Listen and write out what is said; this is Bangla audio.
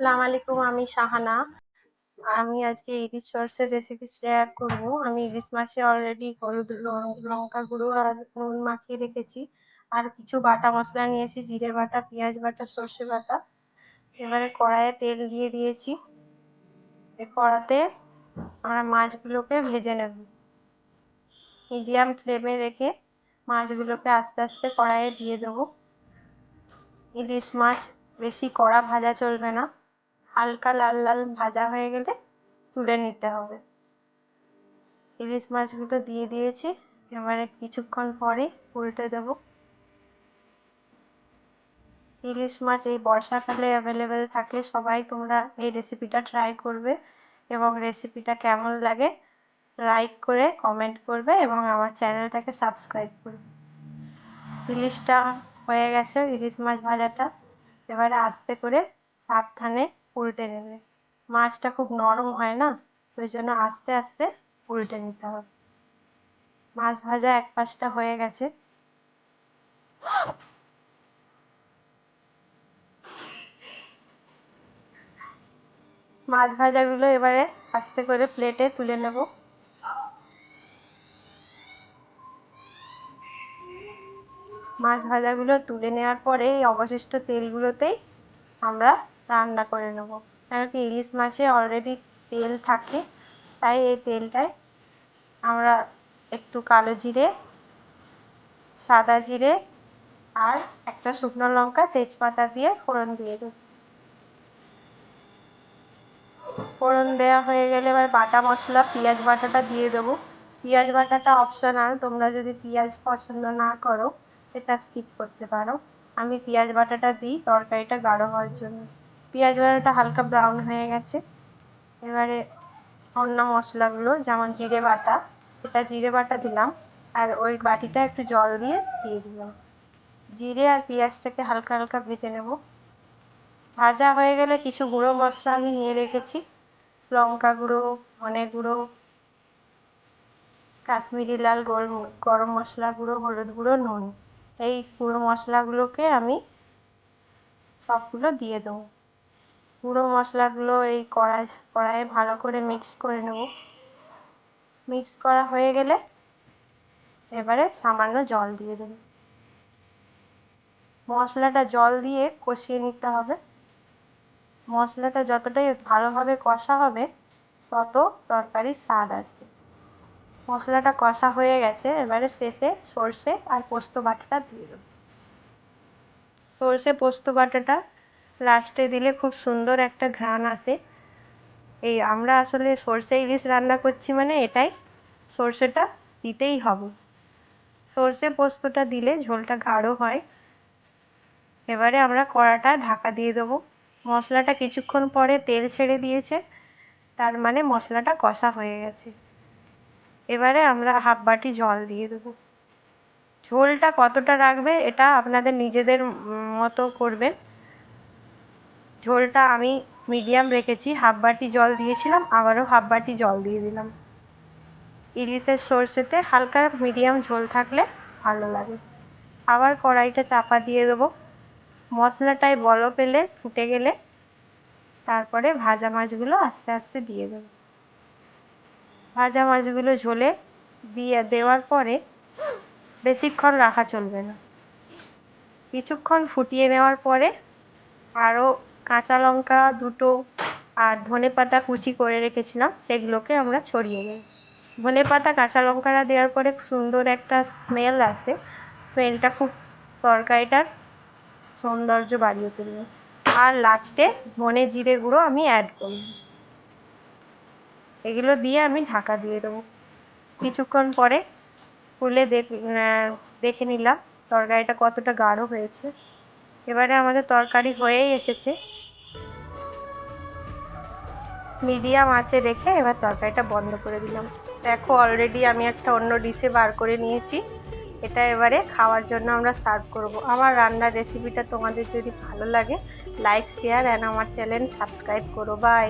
আসসালামু আলাইকুম, আমি শাহানা। আমি আজকে ইলিশ সর্ষের রেসিপি শেয়ার করব। আমি ইলিশ মাছে অলরেডি হলুদ, লঙ্কা গুঁড়ো আর নুন মাখিয়ে রেখেছি। আর কিছু বাটা মশলা নিয়েছি, জিরে বাটা, পেঁয়াজ বাটা, সর্ষে বাটা। এবারে কড়াইয়ে তেল দিয়ে দিয়েছি। এই কড়াতে আমরা মাছগুলোকে ভেজে নেব। মিডিয়াম ফ্লেমে রেখে মাছগুলোকে আস্তে আস্তে কড়াইয়ে দিয়ে দেবো। ইলিশ মাছ বেশি কড়া ভাজা চলবে না, হালকা লাল লাল ভাজা হয়ে গেলে তুলে নিতে হবে। ইলিশ মাছগুলো দিয়ে দিয়েছি, এবারে কিছুক্ষণ পরে উল্টে দেব। ইলিশ মাছ এই বর্ষাকালে অ্যাভেলেবেল থাকলে সবাই তোমরা এই রেসিপিটা ট্রাই করবে এবং রেসিপিটা কেমন লাগে লাইক করে কমেন্ট করবে এবং আমার চ্যানেলটাকে সাবস্ক্রাইব করবে। ইলিশটা হয়ে গেছে, ইলিশ মাছ ভাজাটা। এবারে আস্তে করে সাবধানে উল্টে নেবে। মাছটা খুব নরম হয় না, ওই জন্য আস্তে আস্তে উল্টে নিতে হবে। মাছ ভাজা এক পাশটা হয়ে গেছে। মাছ ভাজাগুলো এবারে আস্তে করে প্লেটে তুলে নেব। মাছ ভাজাগুলো তুলে নেওয়ার পরে এই অবশিষ্ট তেলগুলোতেই আমরা রান্না করে নেব। কারণ কি ইলিশ মাছে অলরেডি তেল থাকে, তাই এই তেলটায় আমরা একটু কালো জিরে, সাদা জিরে আর একটা শুকনো লঙ্কা, তেজপাতা দিয়ে ফোড়ন দিয়ে দেব। ফোড়ন দেওয়া হয়ে গেলে এবার বাটা মশলা, পেঁয়াজ বাটাটা দিয়ে দেবো। পেঁয়াজ বাটাটা অপশনাল, তোমরা যদি পেঁয়াজ পছন্দ না করো এটা স্কিপ করতে পারো। আমি পেঁয়াজ বাটাটা দিই তরকারিটা গাঢ় হওয়ার জন্য। পেঁয়াজ বাটাটা হালকা ব্রাউন হয়ে গেছে। এবারে অন্য মশলাগুলো যেমন জিরে বাটা, এটা জিরে বাটা দিলাম আর ওই বাটিটা একটু জল দিয়ে দিলাম। জিরে আর পেঁয়াজটাকে হালকা হালকা ভেজে নেব। ভাজা হয়ে গেলে কিছু গুঁড়ো মশলা আমি নিয়ে রেখেছি, লঙ্কা গুঁড়ো, ধনে গুঁড়ো, কাশ্মীরি লাল গরম মশলা গুঁড়ো, হলুদ গুঁড়ো, নুন। এই গুঁড়ো মশলাগুলোকে আমি সবগুলো দিয়ে দেবো। গুঁড়ো মশলাগুলো এই কড়াইয়ে ভালো করে মিক্স করে নেব। মিক্স করা হয়ে গেলে এবারে সামান্য জল দিয়ে দেব। মশলাটা জল দিয়ে কষিয়ে নিতে হবে। মশলাটা যতটাই ভালোভাবে কষা হবে তত তরকারির স্বাদ আসবে। মশলাটা কষা হয়ে গেছে, এবারে শেষে সর্ষে আর পোস্ত বাটাটা দিয়ে দেবো। সর্ষে পোস্ত বাটাটা লাস্টে দিলে খুব সুন্দর একটা ঘ্রাণ আসে। এই আমরা আসলে সর্ষে ইলিশ রান্না করছি মানে এটাই, সর্ষেটা দিতেই হবে। সর্ষে পোস্তটা দিলে ঝোলটা গাঢ় হয়। এবারে আমরা কড়াটা ঢাকা দিয়ে দেবো। মশলাটা কিছুক্ষণ পরে তেল ছেড়ে দিয়েছে, তার মানে মশলাটা কষা হয়ে গেছে। এবারে আমরা হাফ বাটি জল দিয়ে দেবো। ঝোলটা কতটা রাখবে এটা আপনাদের নিজেদের মতো করবেন। ঝোলটা আমি মিডিয়াম রেখেছি, হাফ বাটি জল দিয়েছিলাম, আবারও হাফ বাটি জল দিয়ে দিলাম। ইলিশের সর্ষেতে হালকা মিডিয়াম ঝোল থাকলে ভালো লাগে। আবার কড়াইটা চাপা দিয়ে দেবো। মশলাটায় বলক এলে ফুটে গেলে তারপরে ভাজা মাছগুলো আস্তে আস্তে দিয়ে দেবো। ভাজা মাছগুলো ঝোলে দেওয়ার পরে বেশিক্ষণ রাখা চলবে না। কিছুক্ষণ ফুটিয়ে নেওয়ার পরে আরও কাঁচা লঙ্কা দুটো আর ধনেপাতা কুচি করে রেখেছিলাম, সেগুলোকে আমরা ছড়িয়ে দেব। ধনেপাতা কাঁচা লঙ্কাটা দেওয়ার পরে সুন্দর একটা স্মেল আসে, স্মেলটা খুব তরকারিটার সৌন্দর্য বাড়িয়ে তুলবে। আর লাস্টে ধনে জিরে গুঁড়ো আমি অ্যাড করব। এগুলো দিয়ে আমি ঢাকা দিয়ে দেবো। কিছুক্ষণ পরে খুলে দেখে নিলাম তরকারিটা কতটা গাঢ় হয়েছে। এবারে আমাদের তরকারি হয়েই এসেছে। মিডিয়াম আঁচে রেখে এবার তরকারিটা বন্ধ করে দিলাম। দেখো অলরেডি আমি একটা অন্য ডিশে বার করে নিয়েছি। এটা এবারে খাওয়ার জন্য আমরা সার্ভ করব। আমার রান্নার রেসিপিটা তোমাদের যদি ভালো লাগে লাইক, শেয়ার অ্যান্ড আমার চ্যানেল সাবস্ক্রাইব করো। বাই।